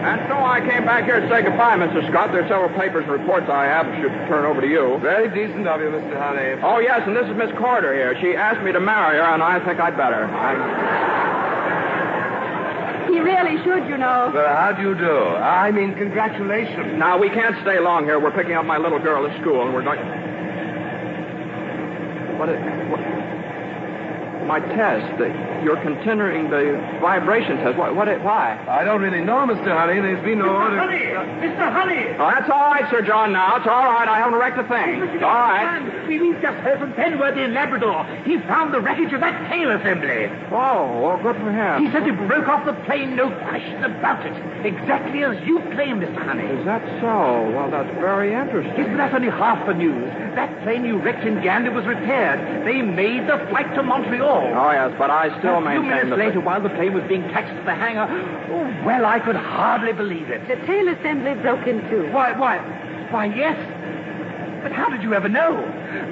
And so I came back here to say goodbye, Mr. Scott. There are several papers and reports I have should turn over to you. Very decent of you, Mr. Honey. Oh, yes, and this is Miss Carter here. She asked me to marry her, and I think I'd better. He really should, you know. Well, how do you do? I mean, congratulations. Now, we can't stay long here. We're picking up my little girl at school, and we're going... What? My test. You're continuing the vibration test. Why? I don't really know, Mr. Honey. There's been no order. Mr. Honey! Oh, that's all right, Sir John, now. It's all right. I haven't wrecked a thing. It's all right. We've just heard from Penworthy in Labrador. He found the wreckage of that tail assembly. Oh, well, good for him. He said it broke off the plane, no question about it. Exactly as you claimed, Mr. Honey. Is that so? Well, that's very interesting. Isn't that only half the news? That plane you wrecked in Gander was repaired. They made the flight to Montreal. Oh, yes, but I still maintain... A few minutes later, while the plane was being taxed to the hangar, well, I could hardly believe it. The tail assembly broke in two. Why, yes. But how did you ever know?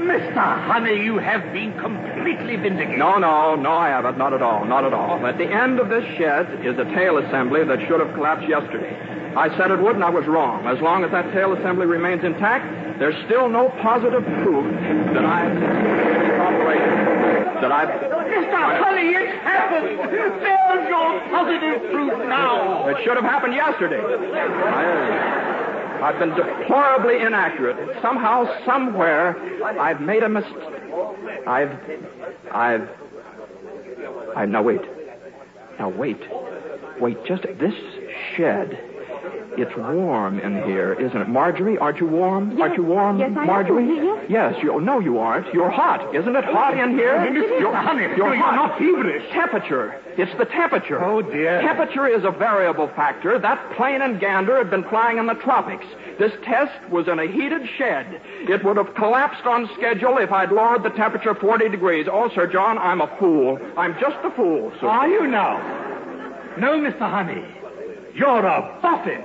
Mr. Honey, you have been completely vindicated. No, I haven't. Not at all. At the end of this shed is a tail assembly that should have collapsed yesterday. I said it would, and I was wrong. As long as that tail assembly remains intact, there's still no positive proof that Mr. Honey, it's happened. There's your positive proof now. It should have happened yesterday. I've been deplorably inaccurate. Somehow, somewhere, I've made a mistake. Now, wait. Just this shed. It's warm in here, isn't it? Marjorie, aren't you warm? Yes. Aren't you warm, yes, Marjorie? Yes. No, you aren't. You're hot. Isn't it hot in here? You're hot. not feverish. Temperature. It's the temperature. Oh, dear. Temperature is a variable factor. That plane in Gander had been flying in the tropics. This test was in a heated shed. It would have collapsed on schedule if I'd lowered the temperature 40 degrees. Oh, Sir John, I'm a fool. I'm just a fool, sir. Are you now? No, Mr. Honey. You're a boffin.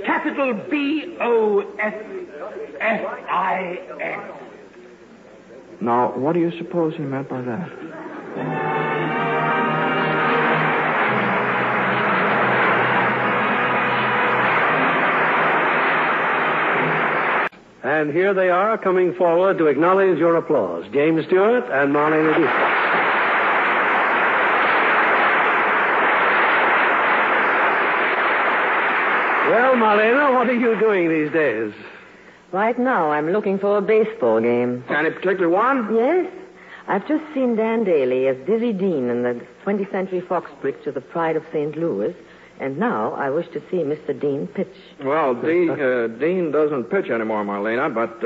Capital B-O-F-F-I-N. Now, what do you suppose he meant by that? And here they are coming forward to acknowledge your applause. James Stewart and Marlene Dietrich. Well, Marlene, what are you doing these days? Right now, I'm looking for a baseball game. Any particular one? Yes. I've just seen Dan Daly as Dizzy Dean in the 20th Century Fox picture, The Pride of St. Louis. And now I wish to see Mr. Dean pitch. Well, Dean doesn't pitch anymore, Marlena, but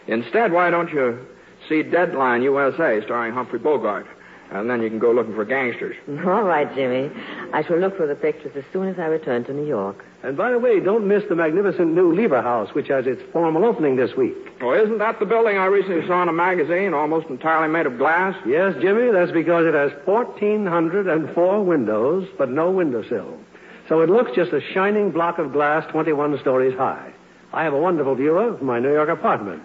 instead, why don't you see Deadline USA starring Humphrey Bogart? And then you can go looking for gangsters. All right, Jimmy. I shall look for the pictures as soon as I return to New York. And by the way, don't miss the magnificent new Lever House, which has its formal opening this week. Oh, isn't that the building I recently saw in a magazine, almost entirely made of glass? Yes, Jimmy, that's because it has 1,404 windows, but no windowsill. So it looks just a shining block of glass 21 stories high. I have a wonderful view of my New York apartment.